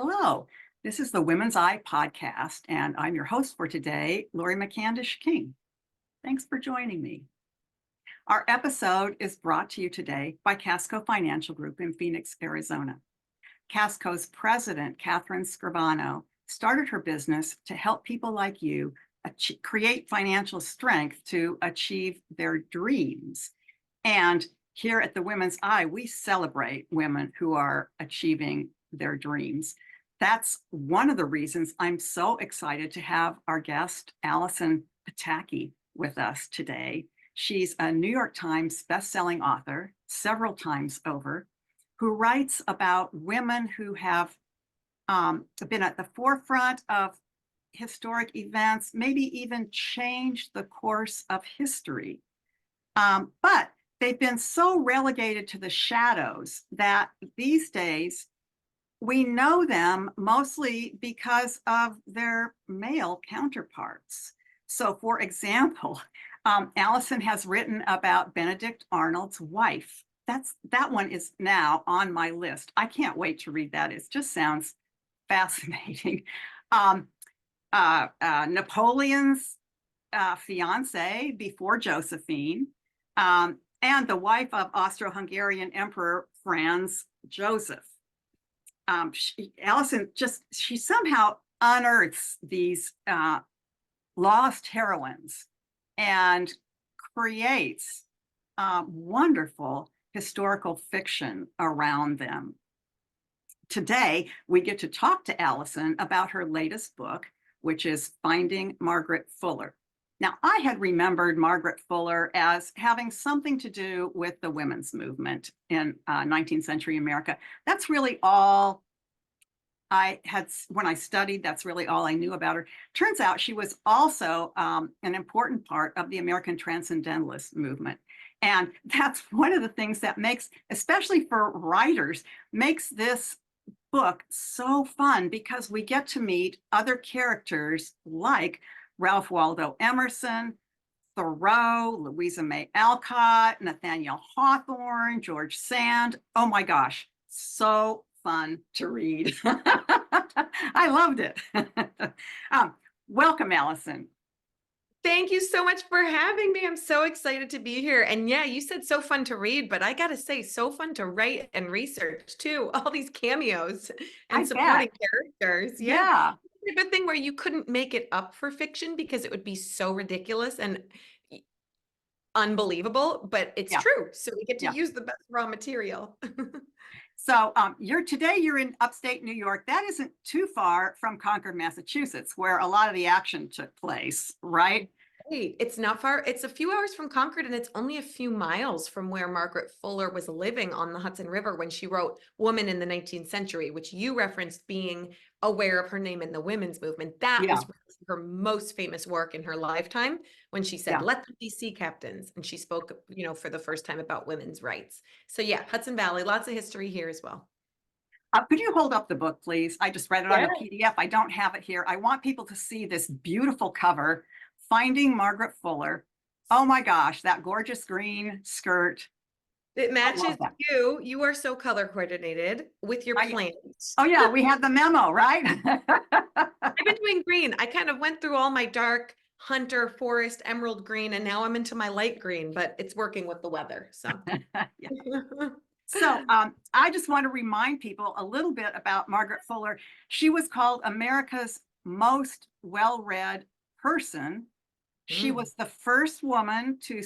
Hello, this is the Women's Eye Podcast, and I'm your host for today, Laurie McAndish King. Thanks for joining me. Our episode is brought to you today by Casco Financial Group in Phoenix, Arizona. Casco's president, Catherine Scribano, started her business to help people like you create financial strength to achieve their dreams. And here at the Women's Eye, we celebrate women who are achieving their dreams. That's one of the reasons I'm so excited to have our guest, Allison Pataki, with us today. She's a New York Times bestselling author several times over, who writes about women who have been at the forefront of historic events, maybe even changed the course of history. But they've been so relegated to the shadows that these days we know them mostly because of their male counterparts. So, for example, Allison has written about Benedict Arnold's wife. That one is now on my list. I can't wait to read that. It just sounds fascinating. Napoleon's fiance before Josephine, and the wife of Austro-Hungarian Emperor Franz Joseph. Allison she somehow unearths these lost heroines and creates wonderful historical fiction around them. Today, we get to talk to Allison about her latest book, which is Finding Margaret Fuller. Now, I had remembered Margaret Fuller as having something to do with the women's movement in 19th century America. That's really all I had, when I studied, that's really all I knew about her. Turns out she was also an important part of the American Transcendentalist movement. And that's one of the things that makes, especially for writers, makes this book so fun, because we get to meet other characters like Ralph Waldo Emerson, Thoreau, Louisa May Alcott, Nathaniel Hawthorne, George Sand. Oh my gosh, so fun to read. I loved it. Welcome, Allison. Thank you so much for having me. I'm so excited to be here. And yeah, you said so fun to read, but I got to say, so fun to write and research too. All these cameos and supporting characters. Yeah. The type of thing where you couldn't make it up for fiction because it would be so ridiculous and unbelievable, but it's true. So we get to use the best raw material. So today you're in upstate New York. That isn't too far from Concord, Massachusetts, where a lot of the action took place, right? It's not far. It's a few hours from Concord, and it's only a few miles from where Margaret Fuller was living on the Hudson River when she wrote Woman in the 19th Century, which you referenced being aware of her name in the women's movement. That was her most famous work in her lifetime, when she said, let them be sea captains. And she spoke, for the first time about women's rights. So yeah, Hudson Valley, lots of history here as well. Could you hold up the book, please? I just read it on a PDF. I don't have it here. I want people to see this beautiful cover, Finding Margaret Fuller. Oh my gosh, that gorgeous green skirt. It matches you. You are so color coordinated with your plants. Oh yeah, we had the memo, right? I've been doing green. I kind of went through all my dark hunter, forest, emerald green, and now I'm into my light green, but it's working with the weather. So, So I just want to remind people a little bit about Margaret Fuller. She was called America's most well-read person. She was the first woman to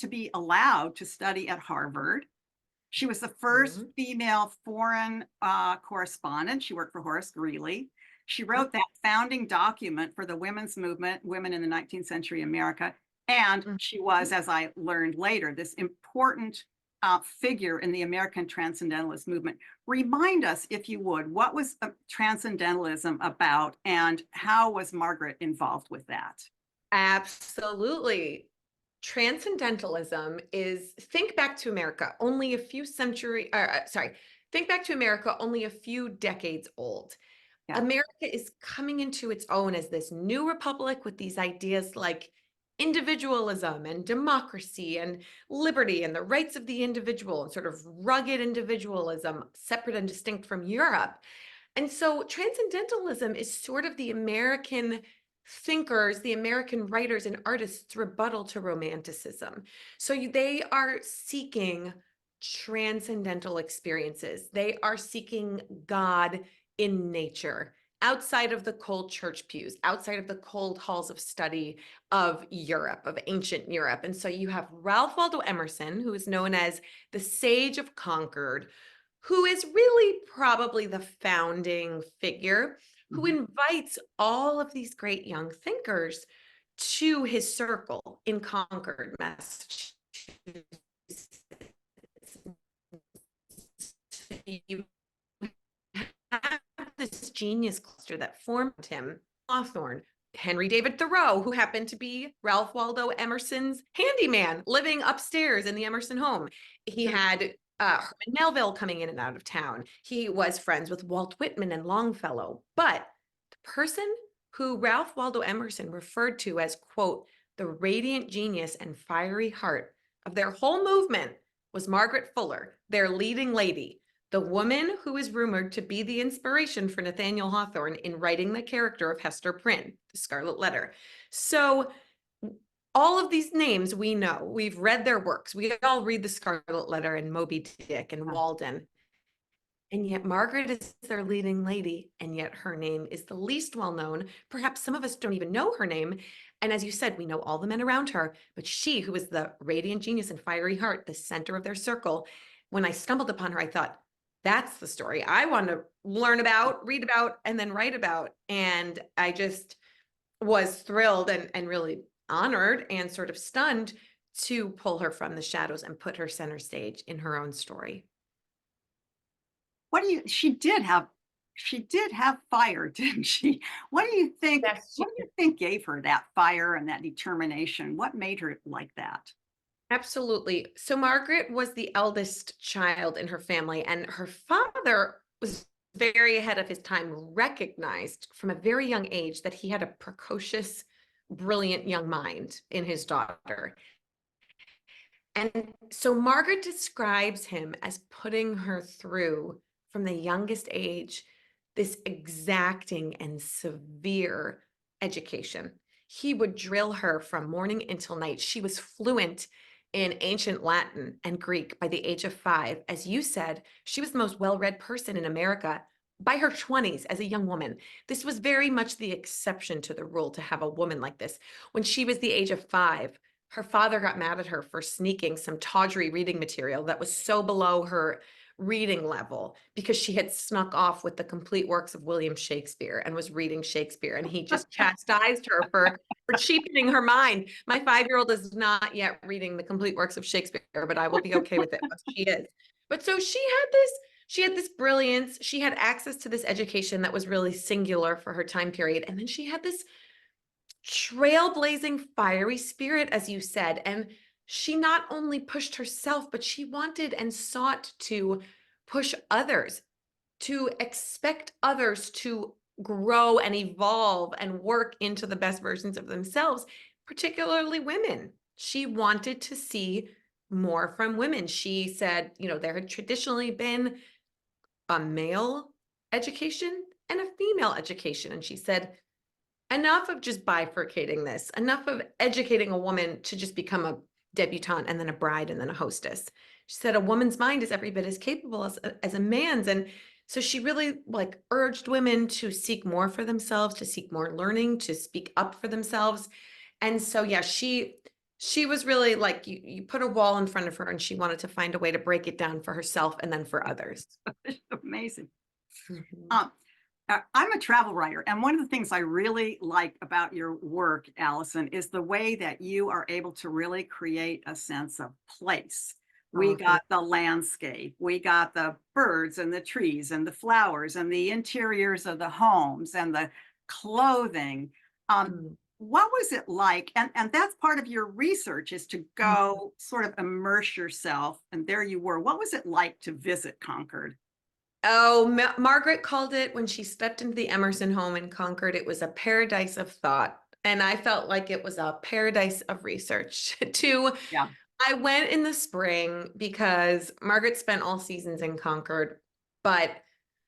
be allowed to study at Harvard. She was the first female foreign correspondent. She worked for Horace Greeley. She wrote that founding document for the women's movement, Women in the 19th Century America. And she was, as I learned later, this important figure in the American Transcendentalist movement. Remind us, if you would, what was Transcendentalism about, and how was Margaret involved with that? Absolutely. Transcendentalism is, think back to America, only a few decades old. Yeah. America is coming into its own as this new republic with these ideas like individualism and democracy and liberty and the rights of the individual, and sort of rugged individualism, separate and distinct from Europe. And so transcendentalism is sort of the American thinkers, the American writers and artists' rebuttal to romanticism. So they are seeking transcendental experiences. They are seeking God in nature, outside of the cold church pews, outside of the cold halls of study of Europe, of ancient Europe. And so you have Ralph Waldo Emerson, who is known as the Sage of Concord, who is really probably the founding figure, who Mhm. invites all of these great young thinkers to his circle in Concord, Massachusetts. You have this genius cluster that formed him. Hawthorne, Henry David Thoreau, who happened to be Ralph Waldo Emerson's handyman living upstairs in the Emerson home. He had Herman Melville coming in and out of town. He was friends with Walt Whitman and Longfellow. But the person who Ralph Waldo Emerson referred to as, quote, the radiant genius and fiery heart of their whole movement was Margaret Fuller, their leading lady, the woman who is rumored to be the inspiration for Nathaniel Hawthorne in writing the character of Hester Prynne, the Scarlet Letter. So all of these names we know, we've read their works. We all read the Scarlet Letter and Moby Dick and Walden. And yet Margaret is their leading lady, and yet her name is the least well known. Perhaps some of us don't even know her name. And as you said, we know all the men around her, but she, who is the radiant genius and fiery heart, the center of their circle, when I stumbled upon her, I thought, that's the story I want to learn about, read about, and then write about. And I just was thrilled and really honored and sort of stunned to pull her from the shadows and put her center stage in her own story. She did have fire, didn't she? Yes, What do you think gave her that fire and that determination? What made her like that? absolutely. So Margaret was the eldest child in her family, and her father was very ahead of his time, recognized from a very young age that he had a precocious, brilliant young mind in his daughter. And so Margaret describes him as putting her through, from the youngest age, this exacting and severe education. He would drill her from morning until night. She was fluent in ancient Latin and Greek by the age of 5. As you said, she was the most well-read person in America by her 20s as a young woman. This was very much the exception to the rule to have a woman like this. When she was the age of 5, her father got mad at her for sneaking some tawdry reading material that was so below her reading level because she had snuck off with the complete works of William Shakespeare and was reading Shakespeare. And he just chastised her for cheapening her mind. My 5-year-old is not yet reading the complete works of Shakespeare, but I will be okay with it once she is. But so she had this brilliance. She had access to this education that was really singular for her time period. And then she had this trailblazing fiery spirit, as you said. And she not only pushed herself, but she wanted and sought to push others, to expect others to grow and evolve and work into the best versions of themselves, particularly women. She wanted to see more from women. She said, there had traditionally been a male education and a female education. And she said, enough of just bifurcating this, enough of educating a woman to just become a debutante and then a bride and then a hostess. She said a woman's mind is every bit as capable as a man's. And so she really urged women to seek more for themselves, to seek more learning, to speak up for themselves. And so, yeah, she was really like, you put a wall in front of her and she wanted to find a way to break it down for herself and then for others. Amazing. Mhm. I'm a travel writer, and one of the things I really like about your work, Allison, is the way that you are able to really create a sense of place. We Oh, got the landscape, we got the birds and the trees and the flowers and the interiors of the homes and the clothing. mm, What was it like? And that's part of your research, is to mm. go sort of immerse yourself. And there you were. What was it like to visit Concord? Oh, Margaret called it, when she stepped into the Emerson home in Concord, it was a paradise of thought. And I felt like it was a paradise of research too. Yeah. I went in the spring because Margaret spent all seasons in Concord, but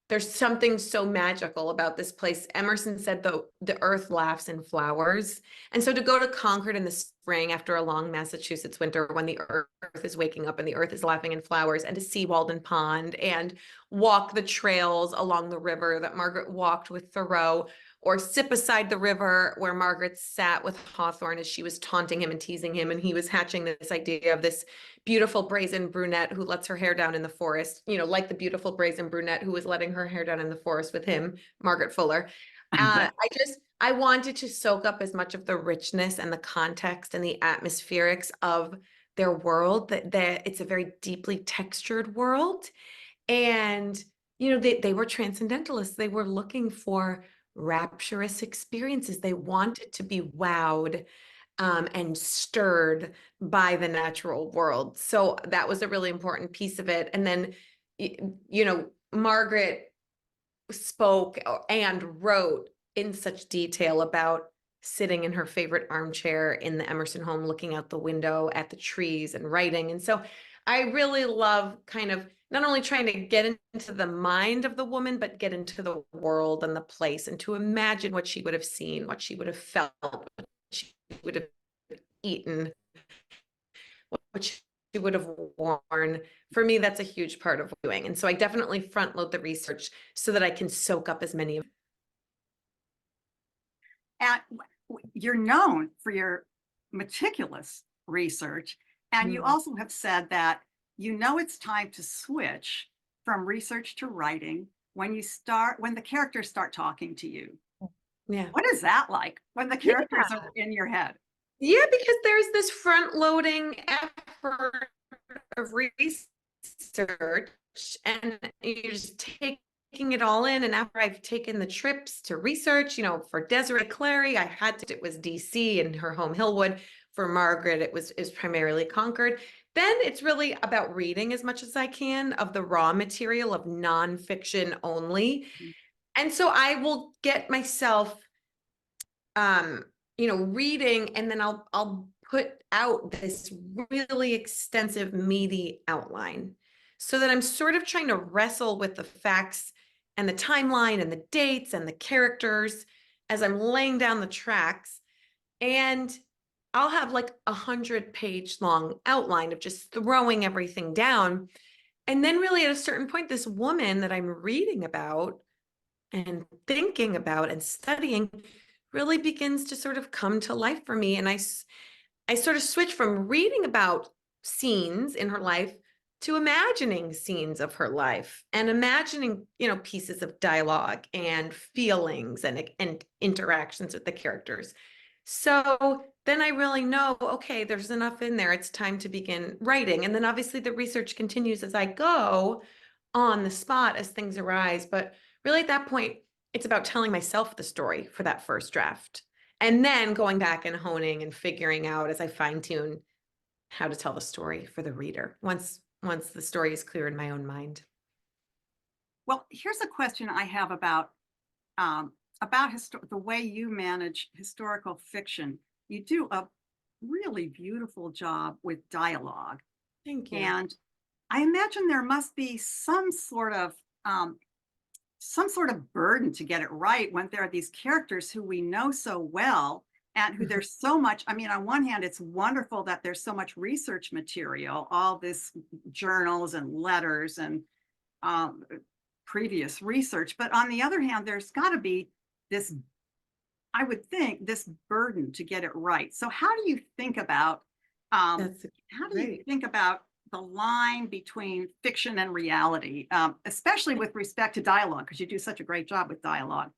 there's something so magical about this place. Emerson said the earth laughs in flowers. And so to go to Concord in the spring after a long Massachusetts winter when the earth is waking up and the earth is laughing in flowers, and to see Walden Pond and walk the trails along the river that Margaret walked with Thoreau, or sit beside the river where Margaret sat with Hawthorne as she was taunting him and teasing him, and he was hatching this idea of this beautiful brazen brunette who lets her hair down in the forest, like the beautiful brazen brunette who was letting her hair down in the forest with him, Margaret Fuller. I wanted to soak up as much of the richness and the context and the atmospherics of their world, that it's a very deeply textured world. And, they were transcendentalists. They were looking for rapturous experiences. They wanted to be wowed and stirred by the natural world. So that was a really important piece of it. And then, Margaret spoke and wrote in such detail about sitting in her favorite armchair in the Emerson home, looking out the window at the trees and writing. And so I really love kind of not only trying to get into the mind of the woman, but get into the world and the place, and to imagine what she would have seen, what she would have felt, what she would have eaten, what she would have worn. For me, that's a huge part of doing. And so I definitely front load the research so that I can soak up as many of. And you're known for your meticulous research. And you also have said that it's time to switch from research to writing when the characters start talking to you. Yeah. What is that like when the characters are in your head? Yeah, because there's this front loading effort of research, and you're just taking it all in. And after I've taken the trips to research, for Desiree Clary, it was DC and her home Hillwood. For Margaret, it was primarily Concord. Then it's really about reading as much as I can of the raw material of nonfiction only. And so I will get myself, reading, and then I'll put out this really extensive, meaty outline, so that I'm sort of trying to wrestle with the facts and the timeline and the dates and the characters as I'm laying down the tracks. And I'll have like 100-page long outline of just throwing everything down. And then really at a certain point, this woman that I'm reading about and thinking about and studying really begins to sort of come to life for me. And I sort of switch from reading about scenes in her life to imagining scenes of her life, and imagining, pieces of dialogue and feelings and interactions with the characters. So then I really know, okay, there's enough in there. It's time to begin writing. And then obviously the research continues as I go on the spot as things arise. But really at that point, it's about telling myself the story for that first draft, and then going back and honing and figuring out as I fine tune how to tell the story for the reader once the story is clear in my own mind. Well, here's a question I have about the way you manage historical fiction. You do a really beautiful job with dialogue. Thank you. And I imagine there must be some sort of burden to get it right when there are these characters who we know so well, and who there's so much. I mean, on one hand, it's wonderful that there's so much research material, all this journals and letters and previous research. But on the other hand, there's got to be this, I would think, this burden to get it right. So how do you think about the line between fiction and reality, especially with respect to dialogue, because you do such a great job with dialogue?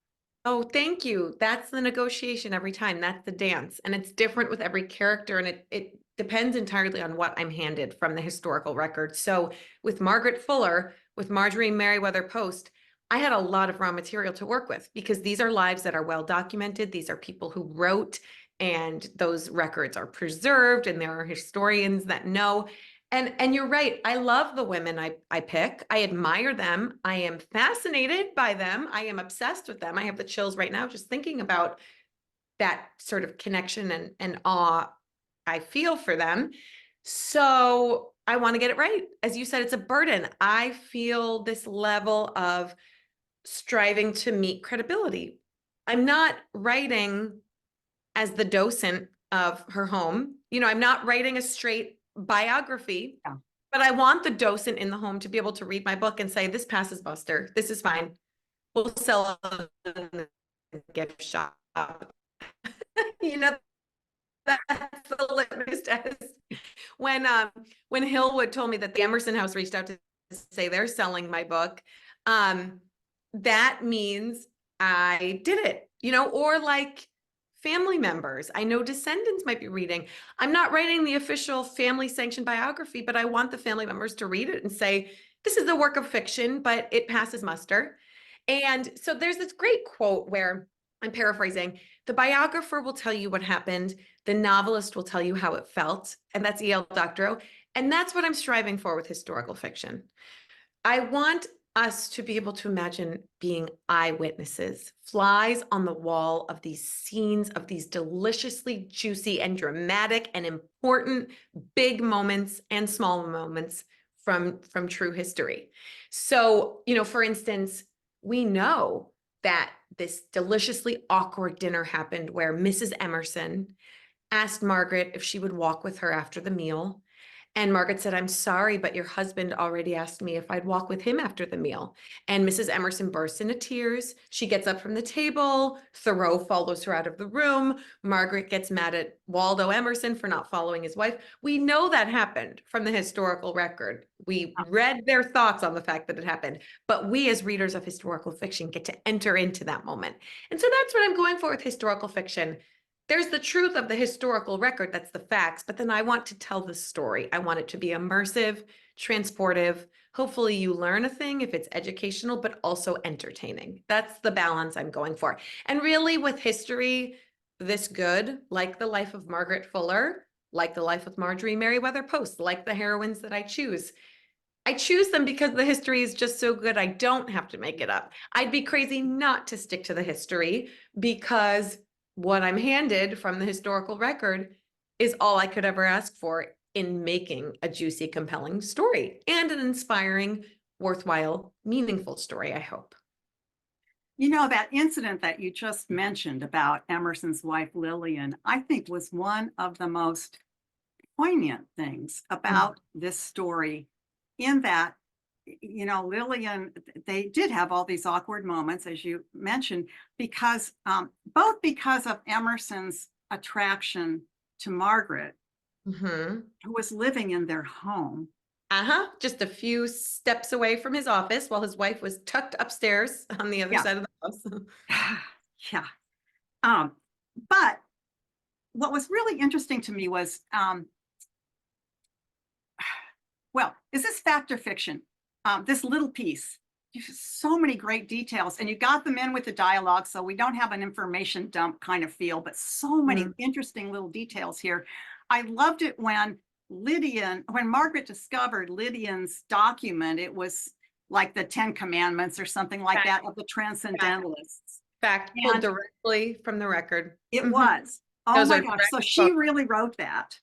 Oh, thank you. That's the negotiation every time. That's the dance. And it's different with every character. And it depends entirely on what I'm handed from the historical record. So with Margaret Fuller, with Marjorie Merriweather Post, I had a lot of raw material to work with, because these are lives that are well documented. These are people who wrote, and those records are preserved, and there are historians that know. And you're right. I love the women I pick. I admire them. I am fascinated by them. I am obsessed with them. I have the chills right now just thinking about that sort of connection and awe I feel for them. So I want to get it right. As you said, it's a burden. I feel this level of striving to meet credibility. I'm not writing as the docent of her home. I'm not writing a straight biography, Yeah. but I want the docent in the home to be able to read my book and say, this passes muster. This is fine. We'll sell it in the gift shop. That's the litmus test. When Hillwood told me that the Emerson House reached out to say they're selling my book, that means I did it, or like family members. I know descendants might be reading. I'm not writing the official family sanctioned biography, but I want the family members to read it and say, this is a work of fiction, but it passes muster. And so there's this great quote where I'm paraphrasing, the biographer will tell you what happened. The novelist will tell you how it felt. And that's E.L. Doctorow. And that's what I'm striving for with historical fiction. I want us to be able to imagine being eyewitnesses, flies on the wall of these scenes, of these deliciously juicy and dramatic and important big moments and small moments from true history. So, for instance, we know that this deliciously awkward dinner happened where Mrs. Emerson asked Margaret if she would walk with her after the meal. And Margaret said, I'm sorry, but your husband already asked me if I'd walk with him after the meal. And Mrs. Emerson bursts into tears. She gets up from the table. Thoreau follows her out of the room. Margaret gets mad at Waldo Emerson for not following his wife. We know that happened from the historical record. We read their thoughts on the fact that it happened, but we as readers of historical fiction get to enter into that moment. And so that's what I'm going for with historical fiction. There's the truth of the historical record, that's the facts, but then I want to tell the story. I want it to be immersive, transportive. Hopefully you learn a thing if it's educational, but also entertaining. That's the balance I'm going for. And really with history this good, like the life of Margaret Fuller, like the life of Marjorie Merriweather Post, like the heroines that I choose them because the history is just so good. I don't have to make it up. I'd be crazy not to stick to the history because what I'm handed from the historical record is all I could ever ask for in making a juicy, compelling story and an inspiring, worthwhile, meaningful story, I hope. That incident that you just mentioned about Emerson's wife, Lillian, I think was one of the most poignant things about this story in that, Lillian, they did have all these awkward moments, as you mentioned, because both because of Emerson's attraction to Margaret, who was living in their home. Just a few steps away from his office while his wife was tucked upstairs on the other side of the house. Yeah. But what was really interesting to me was, is this fact or fiction? This little piece, so many great details, and you got them in with the dialogue, so we don't have an information dump kind of feel, but so many interesting little details here. I loved it when Margaret discovered Lydian's document. It was like the 10 Commandments or something like that of the Transcendentalists. Fact, pulled directly from the record. It was. Oh my gosh. So she really wrote that.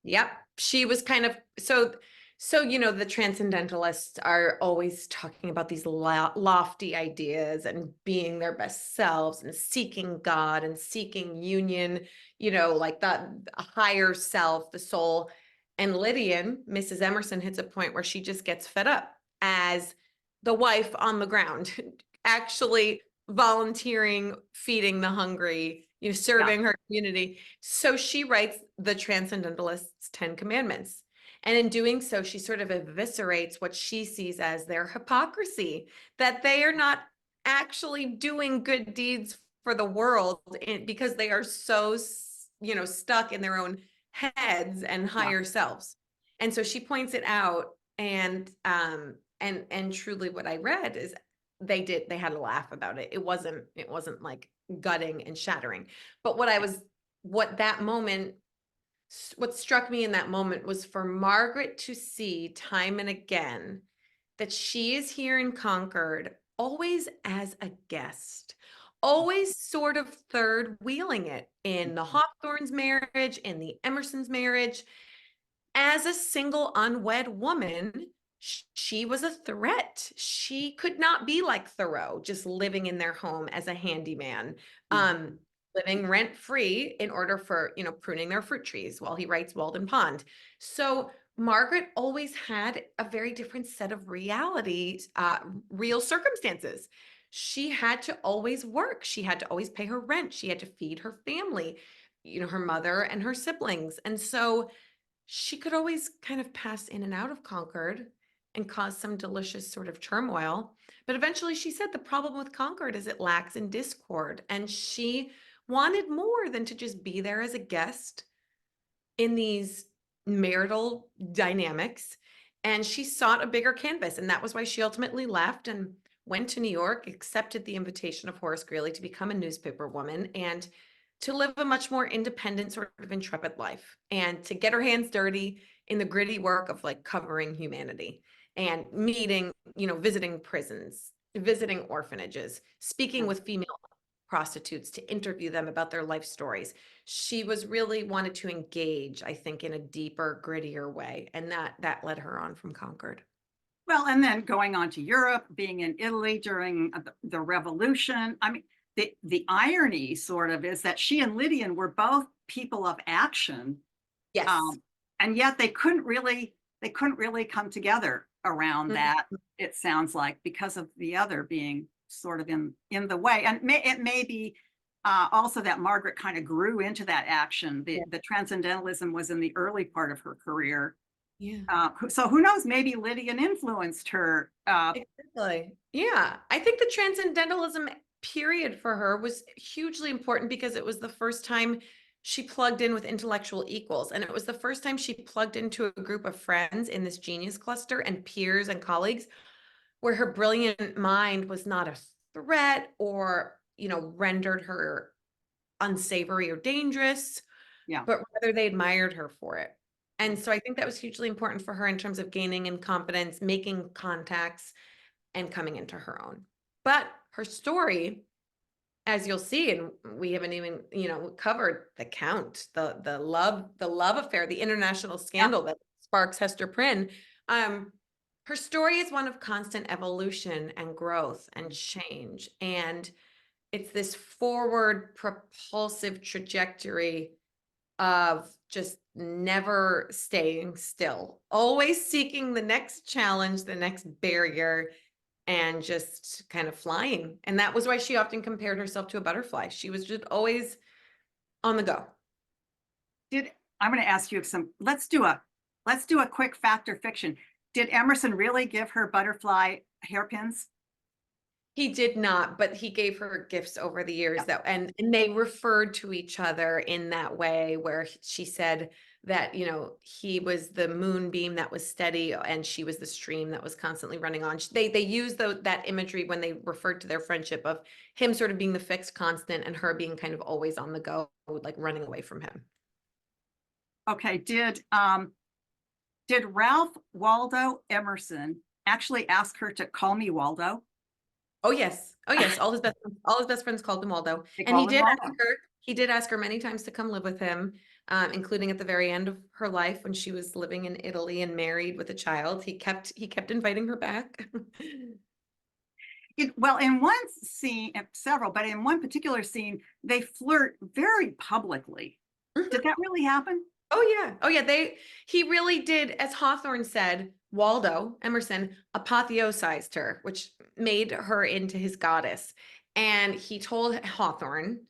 Yep. She was kind of, so the Transcendentalists are always talking about these lofty ideas and being their best selves and seeking God and seeking union, like the higher self, the soul. And Lydian, Mrs. Emerson, hits a point where she just gets fed up as the wife on the ground, actually volunteering, feeding the hungry, serving her community. So she writes the Transcendentalists' 10 Commandments. And in doing so, she sort of eviscerates what she sees as their hypocrisy, that they are not actually doing good deeds for the world because they are so, stuck in their own heads and higher selves. And so she points it out, and truly what I read is they had a laugh about it. It wasn't like gutting and shattering. But what struck me in that moment was for Margaret to see time and again that she is here in Concord always as a guest, always sort of third wheeling it in the Hawthorne's marriage, in the Emerson's marriage, as a single unwed woman she was a threat. She could not be like Thoreau, just living in their home as a handyman, Mhm. living rent free in order for, pruning their fruit trees while he writes Walden Pond. So Margaret always had a very different set of realities, real circumstances. She had to always work. She had to always pay her rent. She had to feed her family, her mother and her siblings. And so she could always kind of pass in and out of Concord and cause some delicious sort of turmoil. But eventually she said the problem with Concord is it lacks in discord. And she wanted more than to just be there as a guest in these marital dynamics. And she sought a bigger canvas. And that was why she ultimately left and went to New York, accepted the invitation of Horace Greeley to become a newspaper woman and to live a much more independent, sort of intrepid life, and to get her hands dirty in the gritty work of like covering humanity and meeting, visiting prisons, visiting orphanages, speaking with female prostitutes to interview them about their life stories. She was really wanted to engage, I think, in a deeper, grittier way. And that led her on from Concord. Well, and then going on to Europe, being in Italy during the Revolution. I mean, the irony sort of is that she and Lydian were both people of action, Yes. and yet they couldn't really come together around Mhm. that. It sounds like because of the other being sort of in the way, and it may be also that Margaret kind of grew into that action. Yeah. The transcendentalism was in the early part of her career. Yeah. So who knows? Maybe Lydian influenced her. Exactly. Yeah. I think the transcendentalism period for her was hugely important because it was the first time she plugged in with intellectual equals. And it was the first time she plugged into a group of friends in this genius cluster and peers and colleagues where her brilliant mind was not a threat or, rendered her unsavory or dangerous, Yeah. but rather they admired her for it. And so I think that was hugely important for her in terms of gaining in confidence, making contacts, and coming into her own. But her story, as you'll see, and we haven't even, covered the Count, the love affair, the international Yeah. scandal that sparks Hester Prynne. Her story is one of constant evolution and growth and change. And it's this forward propulsive trajectory of just never staying still, always seeking the next challenge, the next barrier, and just kind of flying. And that was why she often compared herself to a butterfly. She was just always on the go. Did I'm going to ask you some. Let's do a quick fact or fiction. Did Emerson really give her butterfly hairpins? He did not, but he gave her gifts over the years Yeah. that, and they referred to each other in that way where she said that, he was the moonbeam that was steady and she was the stream that was constantly running on. They used that imagery when they referred to their friendship of him sort of being the fixed constant and her being kind of always on the go, like running away from him. Okay. Did Ralph Waldo Emerson actually ask her to call me Waldo? Oh yes. Oh yes. All his best friends called him Waldo. They And he call him did ask Waldo. her, he did ask her many times to come live with him, including at the very end of her life when she was living in Italy and married with a child. He kept inviting her back. Well, in one scene, several, but in one particular scene, they flirt very publicly. Did that really happen? Oh yeah. Oh yeah. He really did, as Hawthorne said, Waldo Emerson apotheosized her, which made her into his goddess. And he told Hawthorne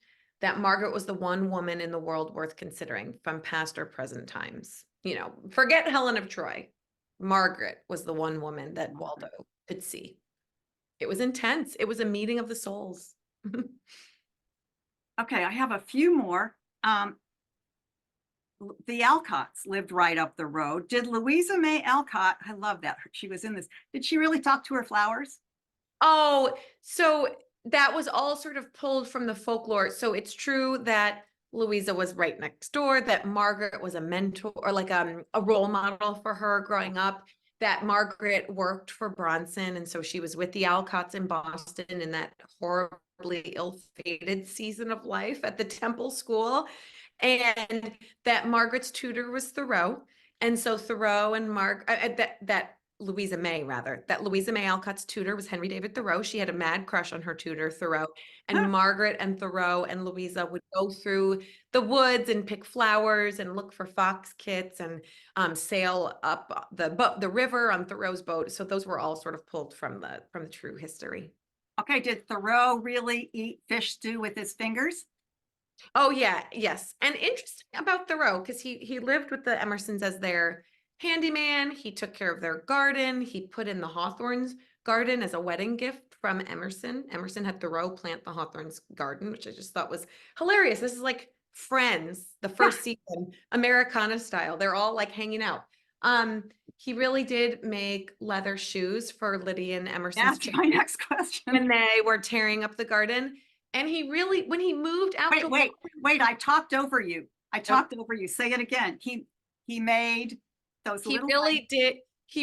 that Margaret was the one woman in the world worth considering from past or present times. Forget Helen of Troy. Margaret was the one woman that Waldo could see. It was intense. It was a meeting of the souls. Okay, I have a few more. The Alcotts lived right up the road. Did Louisa May Alcott, I love that she was in this, did she really talk to her flowers? Oh, so that was all sort of pulled from the folklore. So it's true that Louisa was right next door, that Margaret was a mentor or like a role model for her growing up, that Margaret worked for Bronson. And so she was with the Alcotts in Boston in that horribly ill-fated season of life at the Temple School. And that Margaret's tutor was Thoreau. And so Thoreau and that Louisa May rather, that Louisa May Alcott's tutor was Henry David Thoreau. She had a mad crush on her tutor, Thoreau, and Margaret and Thoreau and Louisa would go through the woods and pick flowers and look for fox kits and sail up the river on Thoreau's boat. So those were all sort of pulled from the true history. Okay, did Thoreau really eat fish stew with his fingers? Oh yeah, yes. And interesting about Thoreau, because he lived with the Emersons as their handyman. He took care of their garden. He put in the Hawthorne's garden as a wedding gift from Emerson. Emerson had Thoreau plant the Hawthorne's garden, which I just thought was hilarious. This is like Friends, the first season, Americana style. They're all like hanging out. He really did make leather shoes for Lydia and Emerson's That's my next question. when they were tearing up the garden. And he really, when he moved out to Wait, I talked over you. I talked over you. Say it again. He made those he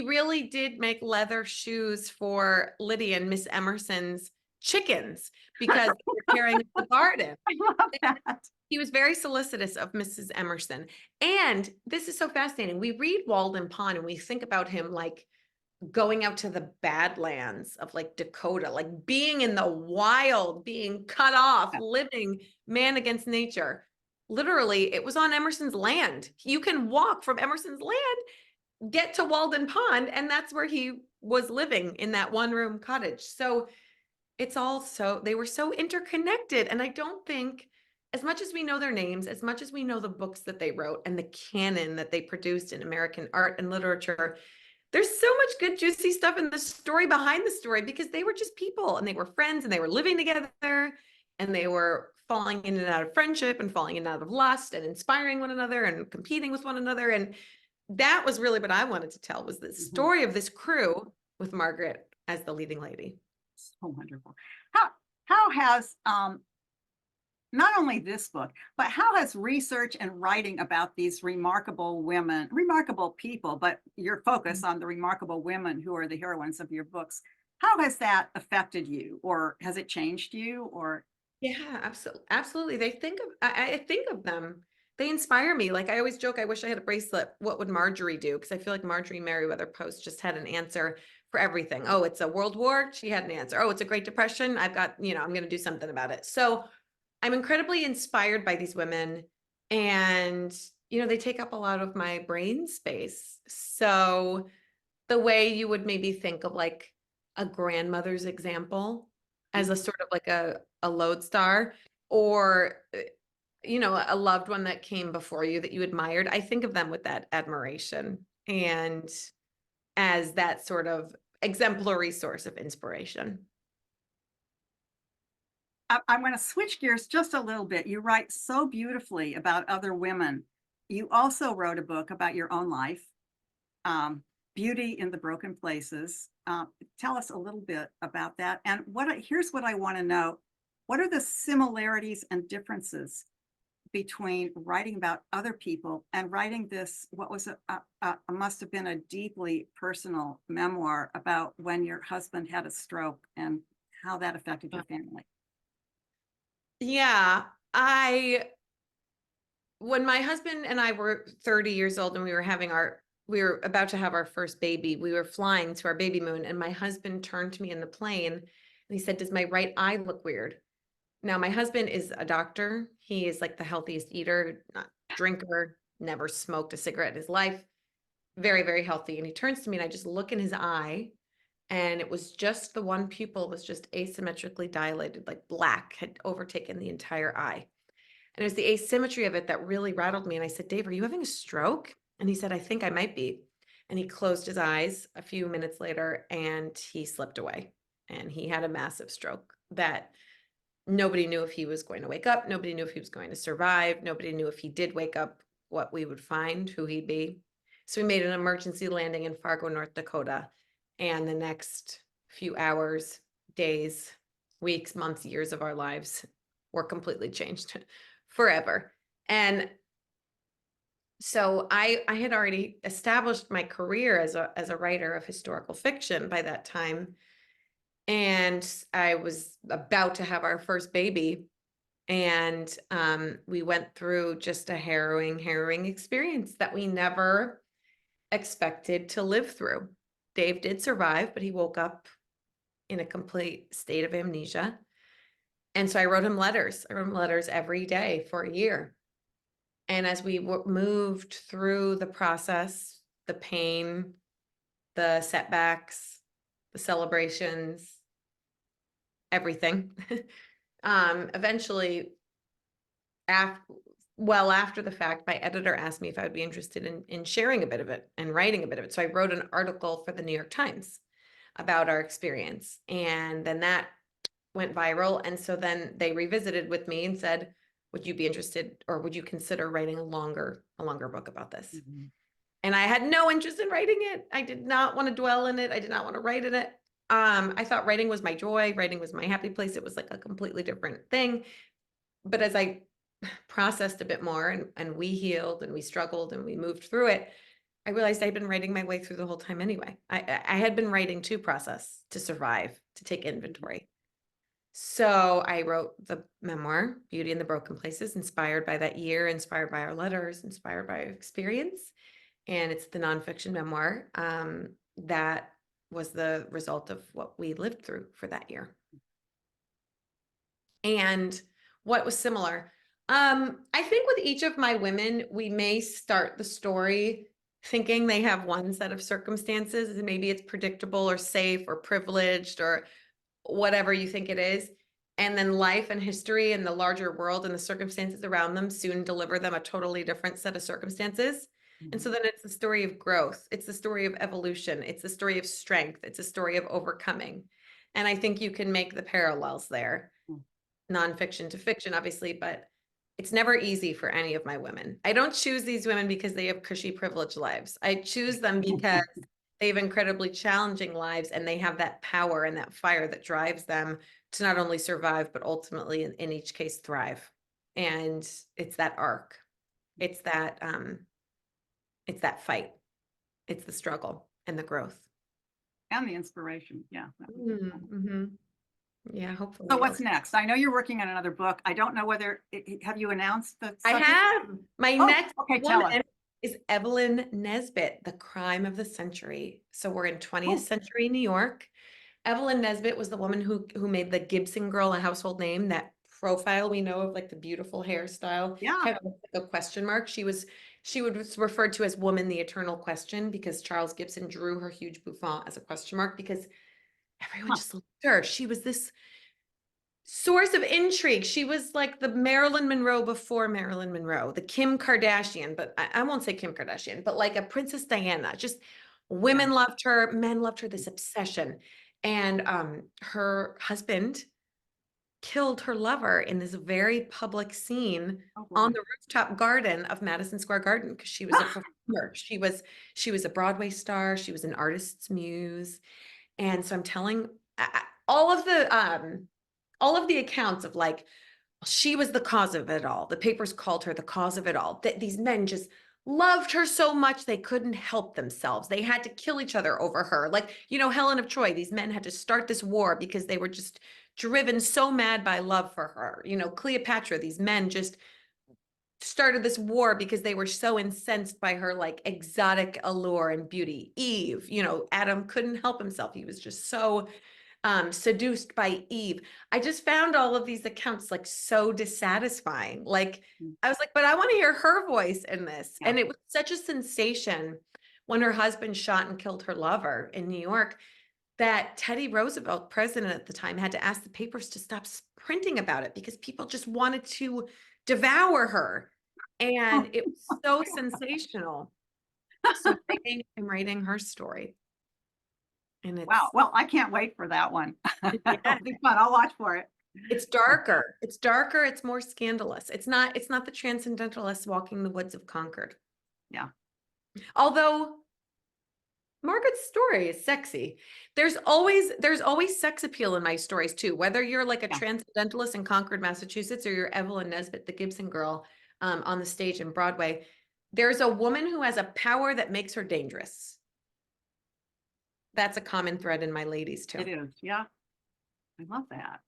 really did make leather shoes for Lydia and Miss Emerson's chickens because they were tearing up the garden. I love that. He was very solicitous of Mrs. Emerson. And this is so fascinating. We read Walden Pond and we think about him like going out to the Badlands of like Dakota, like being in the wild, being cut off, living man against nature. Literally, it was on Emerson's land. You can walk from Emerson's land, get to Walden Pond, and that's where he was living in that one-room cottage. So it's all they were so interconnected. And I don't think, as much as we know their names, as much as we know the books that they wrote and the canon that they produced in American art and literature, there's so much good, juicy stuff in the story behind the story because they were just people and they were friends and they were living together and they were falling in and out of friendship and falling in and out of lust and inspiring one another and competing with one another. And that was really what I wanted to tell, was the story of this crew with Margaret as the leading lady. So wonderful. How has not only this book, but how has research and writing about these remarkable women, remarkable people, but your focus on the remarkable women who are the heroines of your books, how has that affected you, or has it changed you? Or yeah, absolutely. I think of them. They inspire me. Like I always joke, I wish I had a bracelet. What would Marjorie do? Because I feel like Marjorie Merriweather Post just had an answer for everything. Oh, it's a world war. She had an answer. Oh, it's a Great Depression. I've got, I'm going to do something about it. So I'm incredibly inspired by these women, and, they take up a lot of my brain space. So the way you would maybe think of like a grandmother's example as a sort of like a lodestar, or, a loved one that came before you that you admired, I think of them with that admiration and as that sort of exemplary source of inspiration. I'm going to switch gears just a little bit. You write so beautifully about other women. You also wrote a book about your own life, Beauty in the Broken Places. Tell us a little bit about that. And here's what I want to know. What are the similarities and differences between writing about other people and writing this, what was must have been a deeply personal memoir about when your husband had a stroke and how that affected your family? Yeah, when my husband and I were 30 years old and we were about to have our first baby, we were flying to our baby moon, and my husband turned to me in the plane and he said, "Does my right eye look weird?" Now, my husband is a doctor. He is like the healthiest eater, not drinker, never smoked a cigarette in his life, very, very healthy. And he turns to me and I just look in his eye, and it was just the one pupil was just asymmetrically dilated, like black had overtaken the entire eye. And it was the asymmetry of it that really rattled me. And I said, "Dave, are you having a stroke?" And he said, "I think I might be." And he closed his eyes a few minutes later and he slipped away. And he had a massive stroke that nobody knew if he was going to wake up. Nobody knew if he was going to survive. Nobody knew if he did wake up, what we would find, who he'd be. So we made an emergency landing in Fargo, North Dakota. And the next few hours, days, weeks, months, years of our lives were completely changed forever. And so I had already established my career as a writer of historical fiction by that time. And I was about to have our first baby. And we went through just a harrowing experience that we never expected to live through. Dave did survive, but he woke up in a complete state of amnesia. And so I wrote him letters. I wrote him letters every day for a year. And as we moved through the process, the pain, the setbacks, the celebrations, everything, eventually, after the fact, my editor asked me if I would be interested in sharing a bit of it and writing a bit of it. So I wrote an article for the New York Times about our experience. And then that went viral. And so then they revisited with me and said, would you be interested, or would you consider writing a longer book about this? Mm-hmm. And I had no interest in writing it. I did not want to dwell in it. I did not want to write in it. I thought writing was my joy. Writing was my happy place. It was like a completely different thing. But as I processed a bit more and we healed and we struggled and we moved through it, I realized I'd been writing my way through the whole time anyway. I had been writing to process, to survive, to take inventory. So I wrote the memoir, Beauty in the Broken Places, inspired by that year, inspired by our letters, inspired by our experience. And it's the nonfiction memoir that was the result of what we lived through for that year. And what was similar? I think with each of my women, we may start the story thinking they have one set of circumstances, and maybe it's predictable or safe or privileged or whatever you think it is. And then life and history and the larger world and the circumstances around them soon deliver them a totally different set of circumstances. Mm-hmm. And so then it's the story of growth. It's the story of evolution. It's the story of strength. It's a story of overcoming. And I think you can make the parallels there, nonfiction to fiction, obviously, but it's never easy for any of my women. I don't choose these women because they have cushy, privileged lives. I choose them because they have incredibly challenging lives, and they have that power and that fire that drives them to not only survive, but ultimately in each case thrive. And it's that arc. It's that fight. It's the struggle and the growth. And the inspiration. Yeah. Mm-hmm. Yeah, hopefully. So what's next? I know you're working on another book. I don't know whether, have you announced the I subject? have. My next tell us. woman is Evelyn Nesbit, The Crime of the Century. So we're in 20th century New York. Evelyn Nesbit was the woman who made the Gibson Girl a household name, that profile we know of, like the beautiful hairstyle, Yeah. kind of like a question mark. She was referred to as Woman the Eternal Question because Charles Gibson drew her huge bouffant as a question mark because everyone just loved her. She was this source of intrigue. She was like the Marilyn Monroe before Marilyn Monroe, the Kim Kardashian, but I won't say Kim Kardashian, but like a Princess Diana. Just women loved her, men loved her, this obsession. And her husband killed her lover in this very public scene on the rooftop garden of Madison Square Garden because she was a performer. She was a Broadway star. She was an artist's muse. And so I'm telling all of the accounts of like, she was the cause of it all. The papers called her the cause of it all. These men just loved her so much they couldn't help themselves. They had to kill each other over her. Like, Helen of Troy, these men had to start this war because they were just driven so mad by love for her. Cleopatra, these men just started this war because they were so incensed by her like exotic allure and beauty. Eve, Adam couldn't help himself. He was just so seduced by Eve. I just found all of these accounts like so dissatisfying. Like I was like, but I want to hear her voice in this. Yeah. And it was such a sensation when her husband shot and killed her lover in New York that Teddy Roosevelt, president at the time, had to ask the papers to stop printing about it because people just wanted to devour her. And it was so sensational. So I'm writing her story. And it's, wow. Well, I can't wait for that one. It'll be fun. I'll watch for it. It's darker. It's darker. It's more scandalous. It's not the transcendentalists walking the woods of Concord. Yeah. Although Margaret's story is sexy. There's always sex appeal in my stories too. Whether you're like a transcendentalist in Concord, Massachusetts, or you're Evelyn Nesbit, the Gibson Girl, on the stage in Broadway, there's a woman who has a power that makes her dangerous. That's a common thread in my ladies too. It is. Yeah. I love that.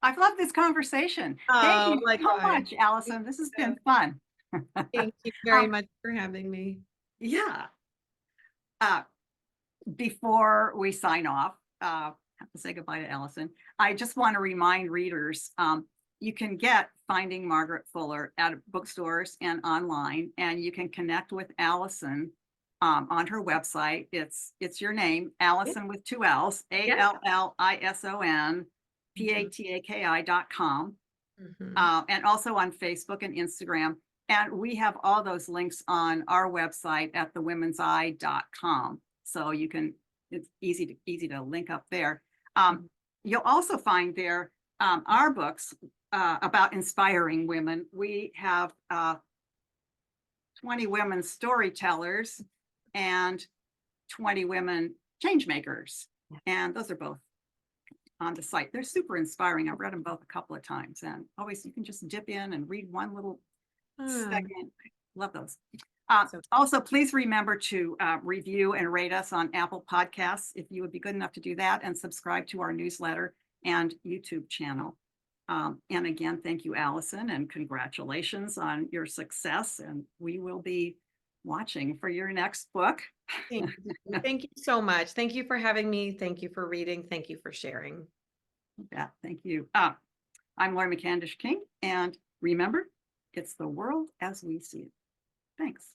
I've loved this conversation. Thank you so much, Allison. This has been fun. Thank you very much for having me. Yeah. before we sign off, have to say goodbye to Allison. I just want to remind readers, you can get Finding Margaret Fuller at bookstores and online, and you can connect with Allison on her website. It's your name, Allison with 2 L's, ALLISON PATAKI.com, and also on Facebook and Instagram. And we have all those links on our website at thewomenseye.com. So you can, it's easy to link up there. You'll also find there our books about inspiring women. We have 20 women storytellers and 20 women change makers. And those are both on the site. They're super inspiring. I've read them both a couple of times, and always you can just dip in and read one little segment. Love those. Also, please remember to review and rate us on Apple Podcasts if you would be good enough to do that, and subscribe to our newsletter and YouTube channel. And again, thank you, Allison, and congratulations on your success. And we will be watching for your next book. Thank you. Thank you so much. Thank you for having me. Thank you for reading. Thank you for sharing. Yeah, thank you. I'm Laurie McAndish King, and remember, it's the world as we see it. Thanks.